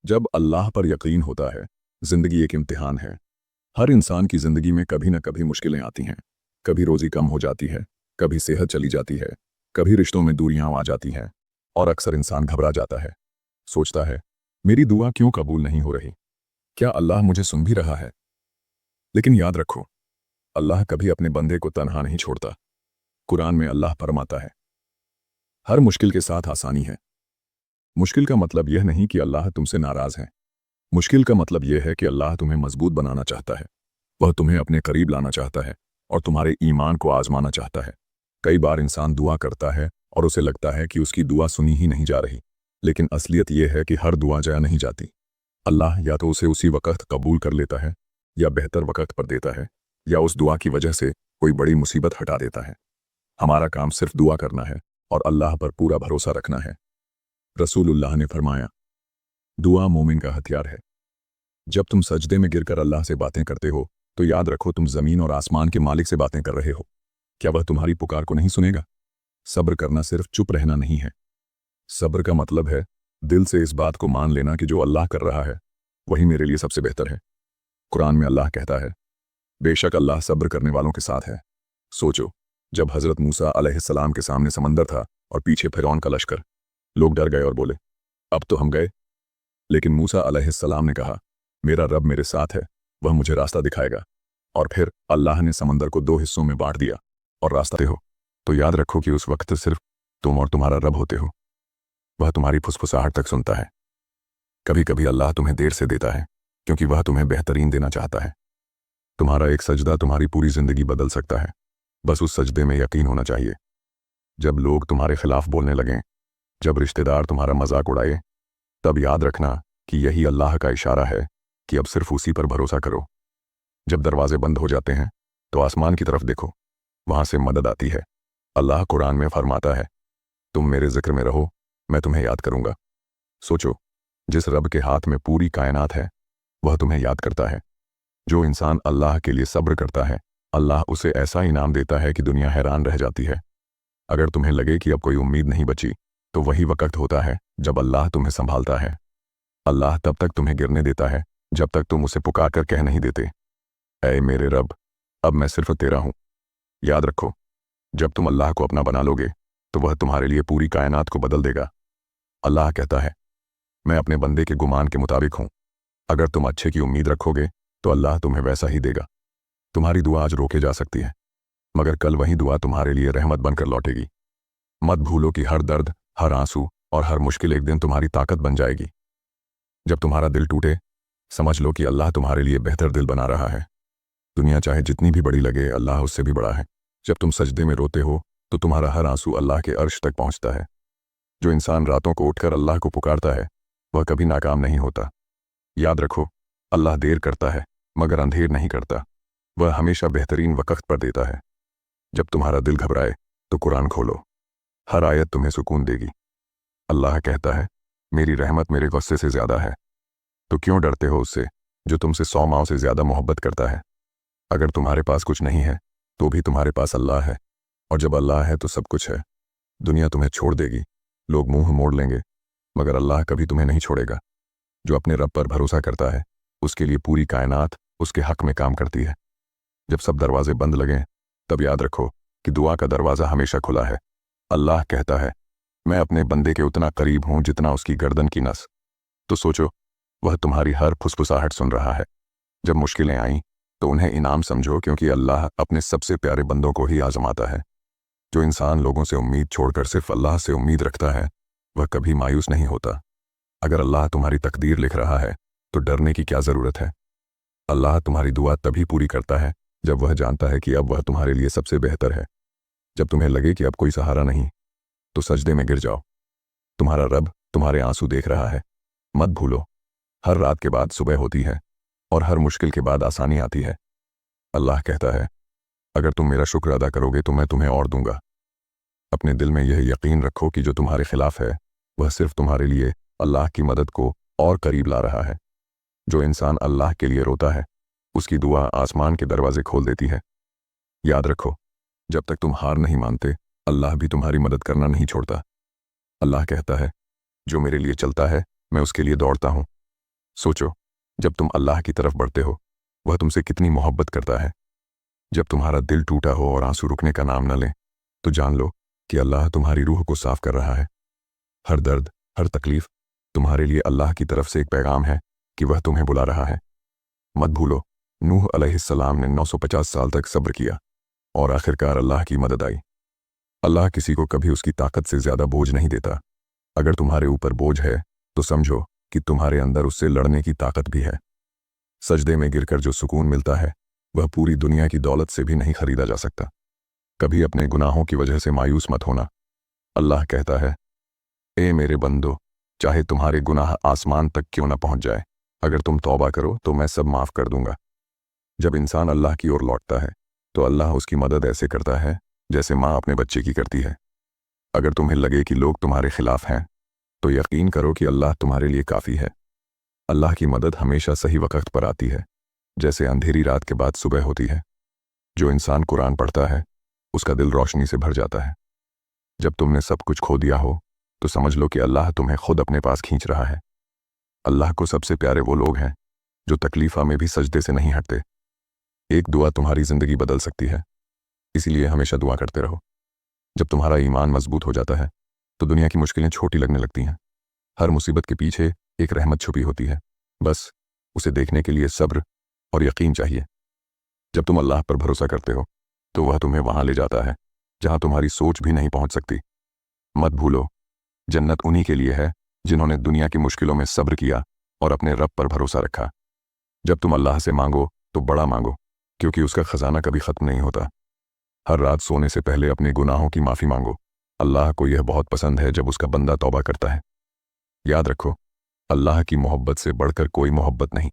जब अल्लाह पर यकीन होता है, जिंदगी एक इम्तिहान है। हर इंसान की जिंदगी में कभी न कभी मुश्किलें आती हैं। कभी रोजी कम हो जाती है, कभी सेहत चली जाती है, कभी रिश्तों में दूरियां आ जाती हैं, और अक्सर इंसान घबरा जाता है। सोचता है, मेरी दुआ क्यों कबूल नहीं हो रही? क्या अल्लाह मुझे सुन भी रहा है? लेकिन याद रखो, अल्लाह कभी अपने बंदे को तन्हा नहीं छोड़ता। कुरान में अल्लाह फरमाता है, हर मुश्किल के साथ आसानी है। मुश्किल का मतलब यह नहीं कि अल्लाह तुमसे नाराज है। मुश्किल का मतलब यह है कि अल्लाह तुम्हें मजबूत बनाना चाहता है। वह तुम्हें अपने करीब लाना चाहता है और तुम्हारे ईमान को आजमाना चाहता है। कई बार इंसान दुआ करता है और उसे लगता है कि उसकी दुआ सुनी ही नहीं जा रही, लेकिन असलियत यह है कि हर दुआ जाया नहीं जाती। अल्लाह या तो उसे उसी वक्त कबूल कर लेता है, या बेहतर वक्त पर देता है, या उस दुआ की वजह से कोई बड़ी मुसीबत हटा देता है। हमारा काम सिर्फ दुआ करना है और अल्लाह पर पूरा भरोसा रखना है। रसूलुल्लाह ने फरमाया, दुआ मोमिन का हथियार है। जब तुम सजदे में गिरकर अल्लाह से बातें करते हो, तो याद रखो तुम जमीन और आसमान के मालिक से बातें कर रहे हो। क्या वह तुम्हारी पुकार को नहीं सुनेगा? सब्र करना सिर्फ चुप रहना नहीं है। सब्र का मतलब है दिल से इस बात को मान लेना कि जो अल्लाह कर रहा है वही मेरे लिए सबसे बेहतर है। कुरान में अल्लाह कहता है, बेशक अल्लाह सब्र करने वालों के साथ है। सोचो, जब हजरत मूसा अलैहिस्सलाम के सामने समंदर था और पीछे फिरौन का लश्कर, लोग डर गए और बोले, अब तो हम गए। लेकिन मूसा अलैहिस्सलाम ने कहा, मेरा रब मेरे साथ है, वह मुझे रास्ता दिखाएगा। और फिर अल्लाह ने समंदर को 2 हिस्सों में बांट दिया और रास्ते हो। तो याद रखो कि उस वक्त सिर्फ तुम और तुम्हारा रब होते हो। वह तुम्हारी फुसफुसाहट तक सुनता है। कभी कभी अल्लाह तुम्हें देर से देता है, क्योंकि वह तुम्हें बेहतरीन देना चाहता है। तुम्हारा एक सजदा तुम्हारी पूरी जिंदगी बदल सकता है। बस उस सजदे में यकीन होना चाहिए। जब लोग तुम्हारे खिलाफ बोलने लगें, जब रिश्तेदार तुम्हारा मजाक उड़ाए, तब याद रखना कि यही अल्लाह का इशारा है कि अब सिर्फ उसी पर भरोसा करो। जब दरवाजे बंद हो जाते हैं तो आसमान की तरफ देखो, वहां से मदद आती है। अल्लाह कुरान में फरमाता है, तुम मेरे जिक्र में रहो, मैं तुम्हें याद करूंगा। सोचो, जिस रब के हाथ में पूरी कायनात है, वह तुम्हें याद करता है। जो इंसान अल्लाह के लिए सब्र करता है, अल्लाह उसे ऐसा इनाम देता है कि दुनिया हैरान रह जाती है। अगर तुम्हें लगे कि अब कोई उम्मीद नहीं बची, तो वही वक्त होता है जब अल्लाह तुम्हें संभालता है। अल्लाह तब तक तुम्हें गिरने देता है जब तक तुम उसे पुकार कर कह नहीं देते, ऐ मेरे रब, अब मैं सिर्फ तेरा हूं। याद रखो, जब तुम अल्लाह को अपना बना लोगे तो वह तुम्हारे लिए पूरी कायनात को बदल देगा। अल्लाह कहता है, मैं अपने बंदे के गुमान के मुताबिक हूं। अगर तुम अच्छे की उम्मीद रखोगे तो अल्लाह तुम्हें वैसा ही देगा। तुम्हारी दुआ आज रोके जा सकती है, मगर कल वही दुआ तुम्हारे लिए रहमत बनकर लौटेगी। मत भूलो कि हर दर्द, हर आंसू और हर मुश्किल एक दिन तुम्हारी ताकत बन जाएगी। जब तुम्हारा दिल टूटे, समझ लो कि अल्लाह तुम्हारे लिए बेहतर दिल बना रहा है। दुनिया चाहे जितनी भी बड़ी लगे, अल्लाह उससे भी बड़ा है। जब तुम सजदे में रोते हो तो तुम्हारा हर आंसू अल्लाह के अर्श तक पहुंचता है। जो इंसान रातों को उठकर अल्लाह को पुकारता है, वह कभी नाकाम नहीं होता। याद रखो, अल्लाह देर करता है मगर अंधेर नहीं करता। वह हमेशा बेहतरीन वक्त पर देता है। जब तुम्हारा दिल घबराए तो कुरान खोलो, हर आयत तुम्हें सुकून देगी। अल्लाह कहता है, मेरी रहमत मेरे गुस्से से ज्यादा है, तो क्यों डरते हो उससे जो तुमसे 100 माओं से ज्यादा मोहब्बत करता है। अगर तुम्हारे पास कुछ नहीं है तो भी तुम्हारे पास अल्लाह है, और जब अल्लाह है तो सब कुछ है। दुनिया तुम्हें छोड़ देगी, लोग मुंह मोड़ लेंगे, मगर अल्लाह कभी तुम्हें नहीं छोड़ेगा। जो अपने रब पर भरोसा करता है, उसके लिए पूरी कायनात उसके हक में काम करती है। जब सब दरवाजे बंद लगें, तब याद रखो कि दुआ का दरवाज़ा हमेशा खुला है। अल्लाह कहता है, मैं अपने बंदे के उतना करीब हूं जितना उसकी गर्दन की नस। तो सोचो, वह तुम्हारी हर फुसफुसाहट सुन रहा है। जब मुश्किलें आईं तो उन्हें इनाम समझो, क्योंकि अल्लाह अपने सबसे प्यारे बंदों को ही आजमाता है। जो इंसान लोगों से उम्मीद छोड़कर सिर्फ अल्लाह से उम्मीद रखता है, वह कभी मायूस नहीं होता। अगर अल्लाह तुम्हारी तकदीर लिख रहा है तो डरने की क्या ज़रूरत है। अल्लाह तुम्हारी दुआ तभी पूरी करता है जब वह जानता है कि अब वह तुम्हारे लिए सबसे बेहतर है। जब तुम्हें लगे कि अब कोई सहारा नहीं, तो सजदे में गिर जाओ। तुम्हारा रब तुम्हारे आंसू देख रहा है। मत भूलो, हर रात के बाद सुबह होती है और हर मुश्किल के बाद आसानी आती है। अल्लाह कहता है, अगर तुम मेरा शुक्र अदा करोगे तो मैं तुम्हें और दूंगा। अपने दिल में यह यकीन रखो कि जो तुम्हारे खिलाफ है, वह सिर्फ तुम्हारे लिए अल्लाह की मदद को और करीब ला रहा है। जो इंसान अल्लाह के लिए रोता है, उसकी दुआ आसमान के दरवाजे खोल देती है। याद रखो, जब तक तुम हार नहीं मानते, अल्लाह भी तुम्हारी मदद करना नहीं छोड़ता। अल्लाह कहता है, जो मेरे लिए चलता है मैं उसके लिए दौड़ता हूँ। तुम्हारा दिल टूटे, समझ लो कि अल्लाह तुम्हारे लिए बेहतर दिल बना रहा है। दुनिया चाहे जितनी भी बड़ी लगे, अल्लाह उससे भी बड़ा है। जो इंसान अल्लाह के लिए सब्र करता है, अल्लाह उसे ऐसा इनाम देता है कि दुनिया हैरान रह जाती है। अगर तुम्हारे पास कुछ नहीं है तो भी तुम्हारा दिल घबराए, मगर अल्लाह तब तक तुम्हें गिरने देता है जब तक तुम उसे पुकार कर कह नहीं देते, ऐ मेरे रब, अब मैं सिर्फ तेरा हूं। याद रखो, जब तुम्हारा दिल टूटे, समझ लो कि अल्लाह तुम्हारे लिए पूरी कायनात को बदल देगा। सोचो, जब तुम अल्लाह की तरफ बढ़ते हो, वह तुमसे कितनी मोहब्बत करता है। जब तुम्हारा दिल टूटा हो और आंसू रुकने का नाम न ले, तो जान लो कि अल्लाह तुम्हारी रूह को साफ कर रहा है। हर दर्द, हर तकलीफ तुम्हारे लिए अल्लाह की तरफ से एक पैगाम है कि वह तुम्हें बुला रहा है। मत भूलो, नूह अलैहिस्सलाम ने 950 साल तक सब्र किया और आखिरकार अल्लाह की मदद आई। अल्लाह किसी को कभी उसकी ताकत से ज़्यादा बोझ नहीं देता। अगर तुम्हारे ऊपर बोझ है, तो समझो कि तुम्हारे अंदर उससे लड़ने की ताकत भी है। सजदे में गिरकर जो सुकून मिलता है, वह पूरी दुनिया की दौलत से भी नहीं खरीदा जा सकता। कभी अपने गुनाहों की वजह से मायूस मत होना। अल्लाह कहता है, ए मेरे बंदो, चाहे तुम्हारे गुनाह आसमान तक क्यों न पहुंच जाए, अगर तुम तौबा करो तो मैं सब माफ़ कर दूंगा। जब इंसान अल्लाह की ओर लौटता है, तो अल्लाह उसकी मदद ऐसे करता है जैसे माँ अपने बच्चे की करती है। अगर तुम्हें लगे कि लोग तुम्हारे खिलाफ हैं, तो यकीन करो कि अल्लाह तुम्हारे लिए काफ़ी है। अल्लाह की मदद हमेशा सही वक्त पर आती है, जैसे अंधेरी रात के बाद सुबह होती है। जो इंसान कुरान पढ़ता है, उसका दिल रोशनी से भर जाता है। जब तुमने सब कुछ खो दिया हो, तो समझ लो कि अल्लाह तुम्हें खुद अपने पास खींच रहा है। अल्लाह को सबसे प्यारे वो लोग हैं जो तकलीफ़ा में भी सजदे से नहीं हटते। एक दुआ तुम्हारी ज़िंदगी बदल सकती है, इसीलिए हमेशा दुआ करते रहो। जब तुम्हारा ईमान मजबूत हो जाता है, तो दुनिया की मुश्किलें छोटी लगने लगती हैं। हर मुसीबत के पीछे एक रहमत छुपी होती है, बस उसे देखने के लिए सब्र और यकीन चाहिए। जब तुम अल्लाह पर भरोसा करते हो, तो वह तुम्हें वहाँ ले जाता है जहाँ तुम्हारी सोच भी नहीं पहुँच सकती। मत भूलो, जन्नत उन्हीं के लिए है जिन्होंने दुनिया की मुश्किलों में सब्र किया और अपने रब पर भरोसा रखा। जब तुम अल्लाह से मांगो, तो बड़ा मांगो, क्योंकि उसका खजाना कभी ख़त्म नहीं होता। हर रात सोने से पहले अपने गुनाहों की माफ़ी मांगो। अल्लाह को यह बहुत पसंद है जब उसका बंदा तौबा करता है। याद रखो, अल्लाह की मोहब्बत से बढ़कर कोई मोहब्बत नहीं।